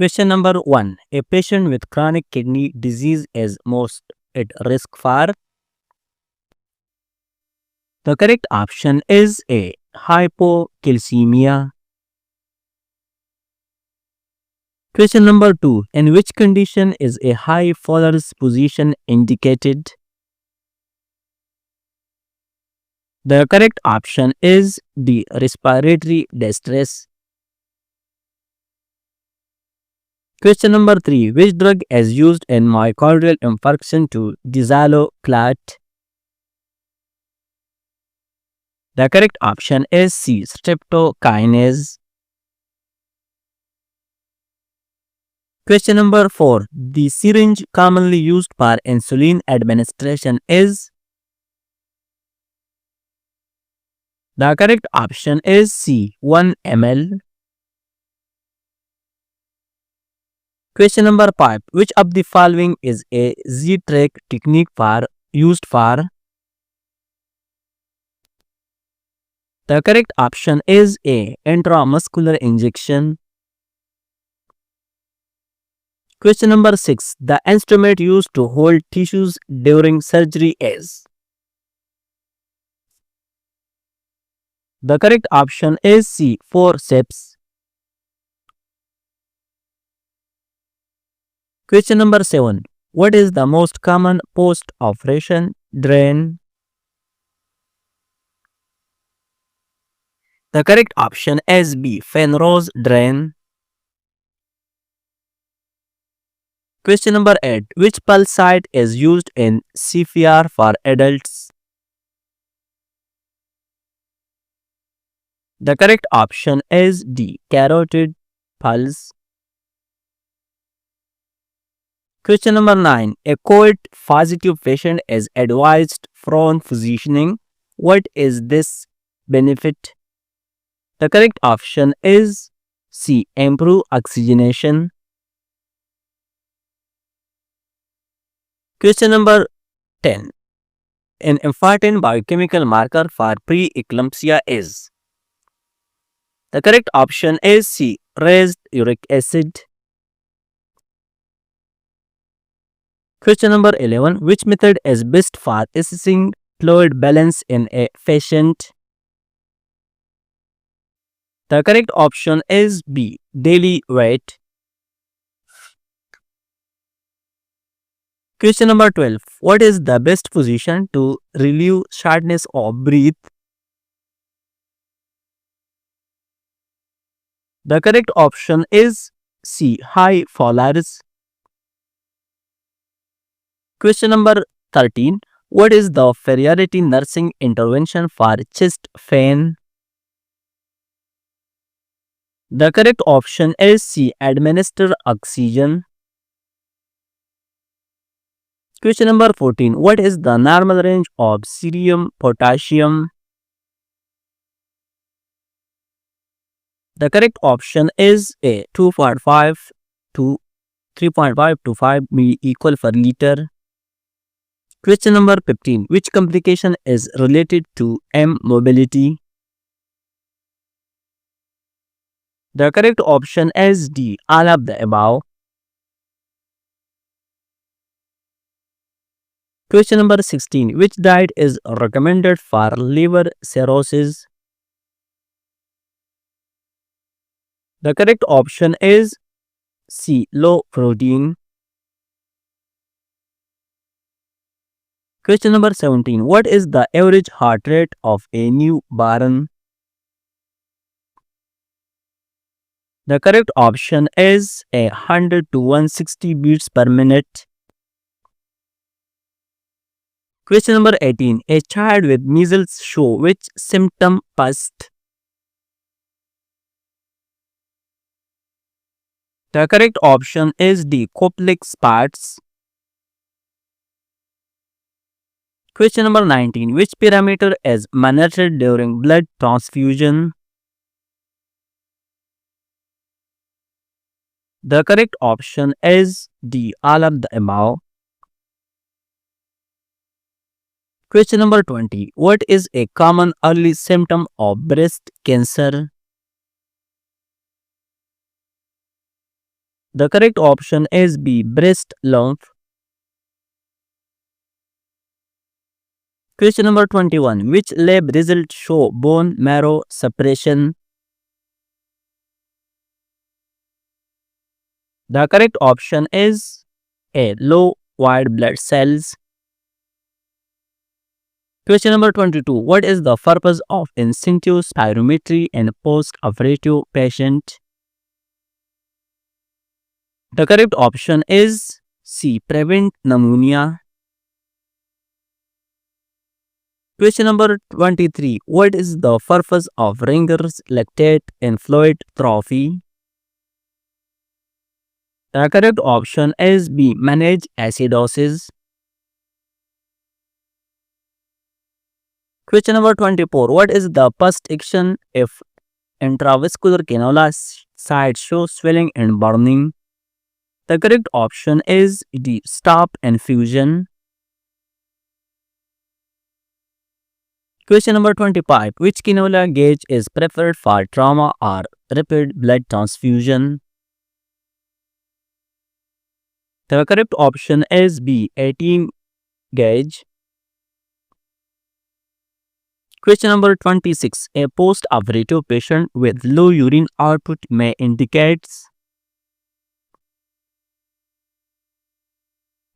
Question number 1. A patient with chronic kidney disease is most at risk for. The correct option is A. Hypocalcemia. Question number 2. In which condition is a high Fowler's position indicated? The correct option is D. Respiratory distress. Question number 3. Which drug is used in myocardial infarction to dissolve clot? The correct option is C. Streptokinase. Question number 4. The syringe commonly used for insulin administration is. The correct option is C. 1 ml. Question number 5. Which of the following is a Z-Trach technique used for? The correct option is A. Intramuscular injection. Question number 6. The instrument used to hold tissues during surgery is. The correct option is C. Forceps. Question number 7. What is the most common post-operation drain? The correct option is B. Fenrose drain. Question number 8. Which pulse site is used in CPR for adults? The correct option is D. Carotid pulse. Question number 9. A COVID-positive patient is advised from physicianing. What is this benefit? The correct option is C. Improve oxygenation. Question number 10. An important biochemical marker for preeclampsia is. The correct option is C. Raised uric acid. Question number 11. Which method is best for assessing fluid balance in a patient? The correct option is B. Daily weight. Question number 12. What is the best position to relieve shortness of breath? The correct option is C. High Fowler's. Question number 13. What is the priority nursing intervention for chest pain? The correct option is C. Administer oxygen. Question number 14. What is the normal range of serum potassium? The correct option is A. 2.5 to 3.5 to 5 ml equal per liter. Question number 15. Which complication is related to M mobility? The correct option is D. All of the above. Question number 16. Which diet is recommended for liver cirrhosis? The correct option is C. Low protein. Question number 17. What is the average heart rate of a newborn? The correct option is 100 to 160 beats per minute. Question number 18. A child with measles show which symptom first? The correct option is D. Koplik spots. Question number 19. Which parameter is monitored during blood transfusion? The correct option is D. All of the above. Question number 20. What is a common early symptom of breast cancer? The correct option is B. Breast lump. Question number 21. Which lab results show bone marrow suppression? The correct option is A. Low white blood cells. Question number 22. What is the purpose of instinctive spirometry in post-operative patient? The correct option is C. Prevent pneumonia. Question number 23. What is the purpose of Ringer's lactate in fluid trophy? The correct option is B. Manage acidosis. Question number 24. What is the first action if intravascular cannula site shows swelling and burning? The correct option is D. Stop infusion. Question number 25. Which cannula gauge is preferred for trauma or rapid blood transfusion? The correct option is B. 18 gauge. Question number 26. A post-operative patient with low urine output may indicate.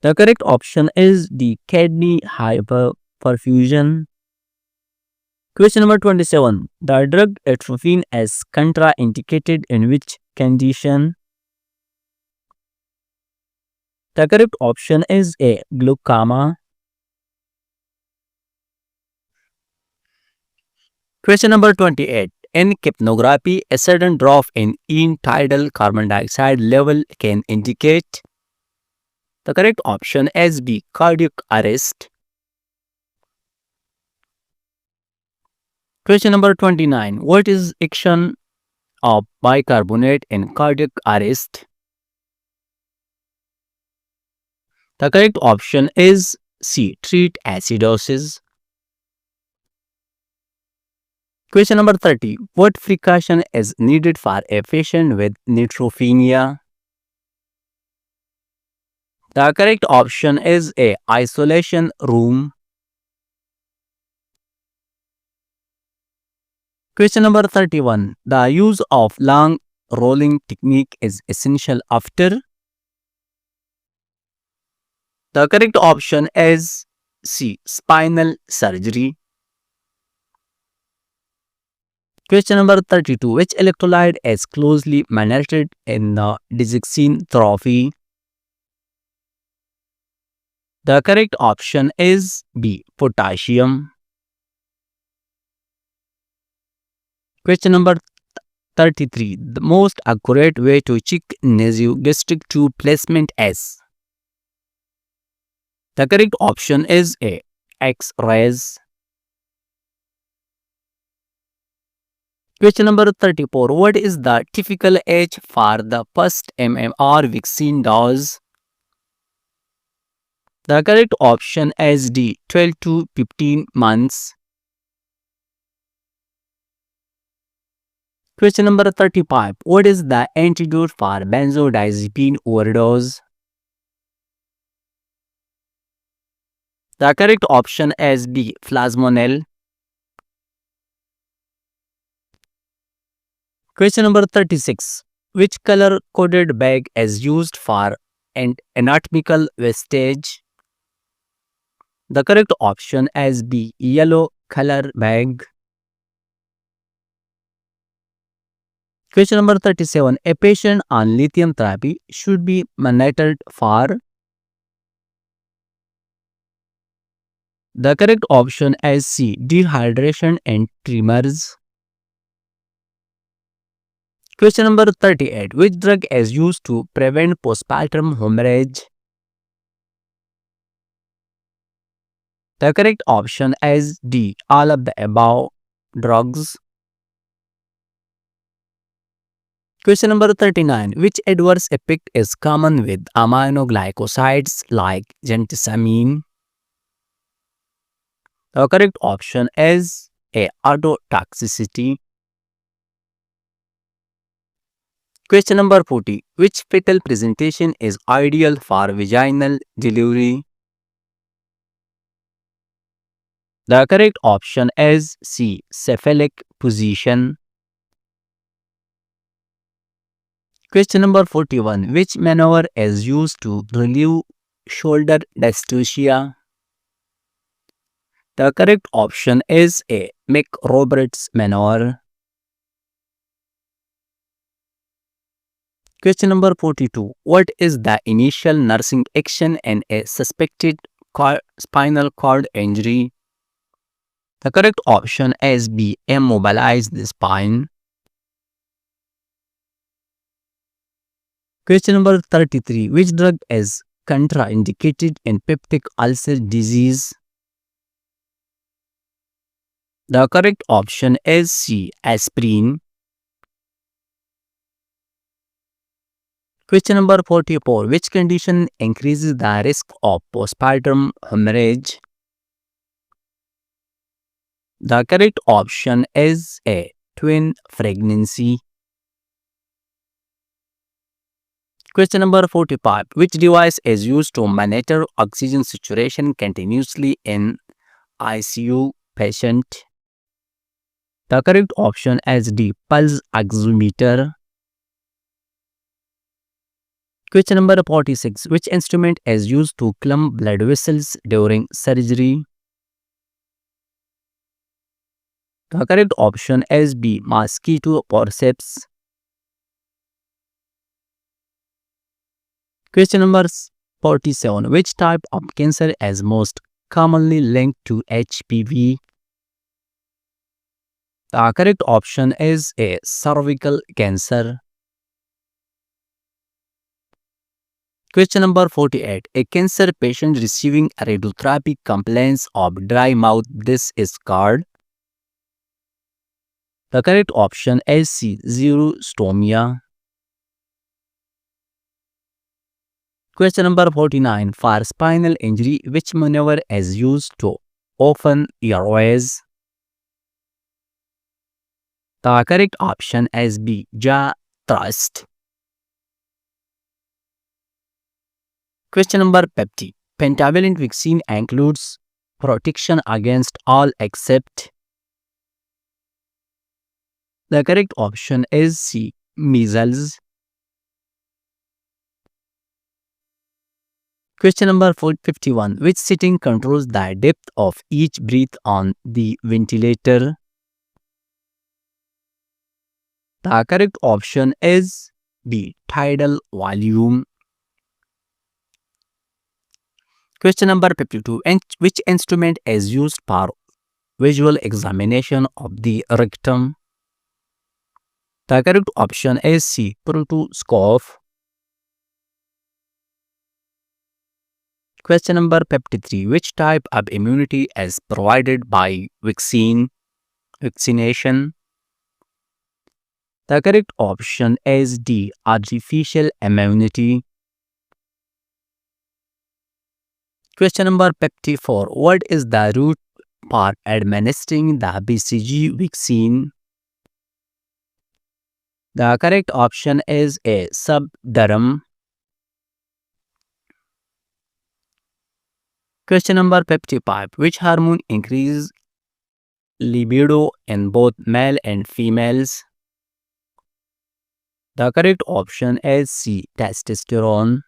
The correct option is D. Kidney hyperperfusion. Question number 27. The drug atropine is contraindicated in which condition? The correct option is A. Glaucoma. Question number 28. In capnography, a sudden drop in end-tidal carbon dioxide level can indicate. The correct option is B. Cardiac arrest. Question number 29. What is action of bicarbonate in cardiac arrest? The correct option is C. Treat acidosis. Question number 30. What precaution is needed for a patient with neutropenia? The correct option is A. Isolation room. Question number 31. The use of long rolling technique is essential after. The correct option is C. Spinal surgery. Question number 32. Which electrolyte is closely managed in the Dixon trophy? The correct option is B. Potassium. Question number 33. The most accurate way to check nasogastric tube placement is. The correct option is A. X-rays. Question number 34. What is the typical age for the first MMR vaccine dose? The correct option is D. 12 to 15 months. Question number 35. What is the antidote for benzodiazepine overdose? The correct option is B. Plasmonil. Question number 36. Which color-coded bag is used for an anatomical vestige? The correct option is B. Yellow color bag. Question number 37. A patient on lithium therapy should be monitored for. The correct option is C. Dehydration and tremors. Question number 38. Which drug is used to prevent postpartum hemorrhage? The correct option is D. All of the above drugs. Question number 39. Which adverse effect is common with aminoglycosides like gentamicin? The correct option is A. Ototoxicity. Question number 40. Which fetal presentation is ideal for vaginal delivery? The correct option is C. Cephalic position. Question number 41. Which maneuver is used to relieve shoulder dystocia? The correct option is A. Mc-Roberts maneuver. Question number 42. What is the initial nursing action in a suspected spinal cord injury? The correct option is B. Immobilize the spine. Question number 33. Which drug is contraindicated in peptic ulcer disease? The correct option is C. Aspirin. Question number 44. Which condition increases the risk of postpartum hemorrhage? The correct option is A. Twin pregnancy. Question number 45. Which device is used to monitor oxygen saturation continuously in ICU patient? The correct option is D. Pulse oximeter. Question number 46. Which instrument is used to clamp blood vessels during surgery? The correct option is B. Mosquito forceps. Question number 47. Which type of cancer is most commonly linked to HPV? The correct option is A. Cervical cancer. Question number 48. A cancer patient receiving radiotherapy complains of dry mouth. This is called. The correct option is C. Xerostomia. Question number 49. For spinal injury, which maneuver is used to open airways? The correct option is B. Jaw thrust. Question number 50. Pentavalent vaccine includes protection against all except. The correct option is C. Measles. Question number 51. Which setting controls the depth of each breath on the ventilator? The correct option is B. Tidal volume. Question number 52. Which instrument is used for visual examination of the rectum? The correct option is C. Proctoscope. Question number 53. Which type of immunity is provided by vaccination? The correct option is D. Artificial immunity. Question number 54. What is the route for administering the BCG vaccine? The correct option is A. Subderm. Question number 55. Which hormone increases libido in both male and females? The correct option is C. Testosterone.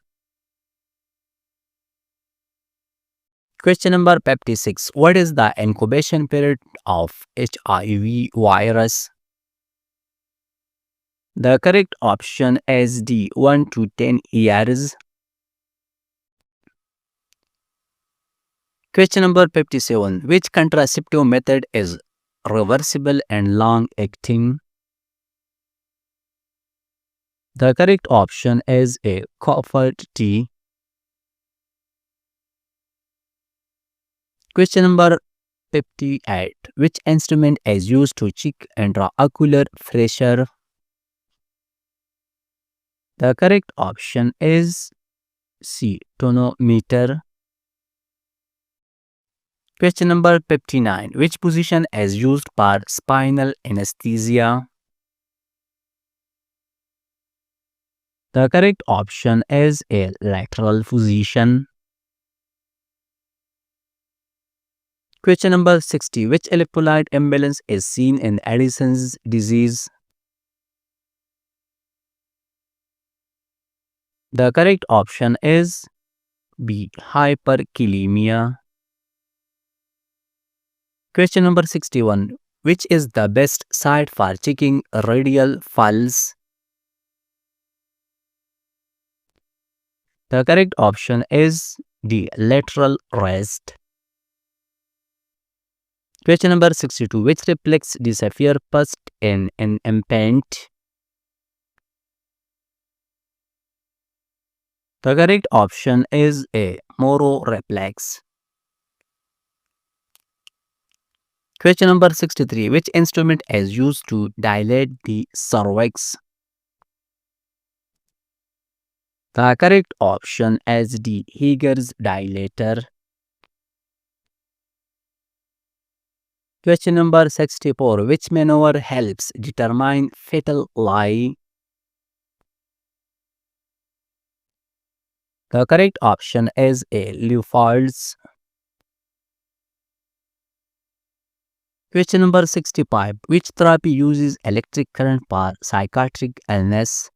Question number 56. What is the incubation period of HIV virus? The correct option is D. 1 to 10 years. Question number 57. Which contraceptive method is reversible and long-acting? The correct option is A. Copper T. Question number 58. Which instrument is used to check intraocular pressure? The correct option is C. Tonometer. Question number 59. Which position is used for spinal anesthesia? The correct option is a lateral position. Question number 60. Which electrolyte imbalance is seen in Addison's disease? The correct option is B. Hyperkalemia. Question number 61. Which is the best site for checking radial files? The correct option is D. Lateral rest. Question number 62. Which reflex disappear first in an implant? The correct option is A. Moro reflex. Question number 63. Which instrument is used to dilate the cervix? The correct option is D. Heger's dilator. Question number 64. Which maneuver helps determine fetal lie? The correct option is A. Leopold's. Question number 65. Which therapy uses electric current for psychiatric illness?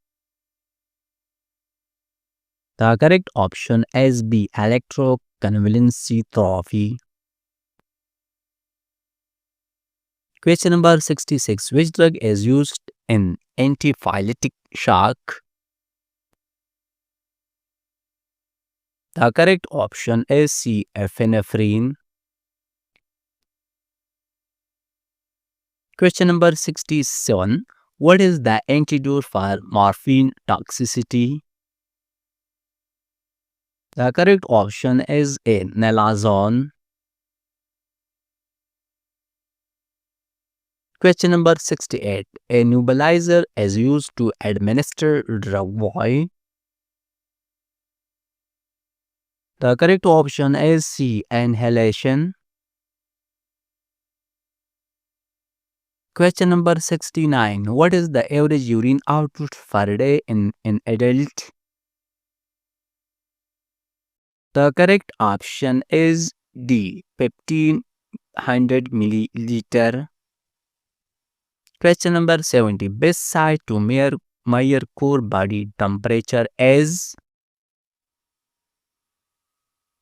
The correct option is B. Electroconvulsive therapy. Question number 66. Which drug is used in antiphyletic shock? The correct option is C. Epinephrine. Question number 67. What is the antidote for morphine toxicity? The correct option is A. Naloxone. Question number 68. A nebulizer is used to administer drug why? The correct option is C. Inhalation. Question number 69. What is the average urine output per day in an adult? The correct option is D. 1500 milliliter. Question number 70. Best site to measure core body temperature is?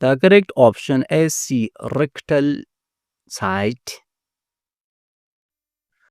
The correct option is C. Rectal site.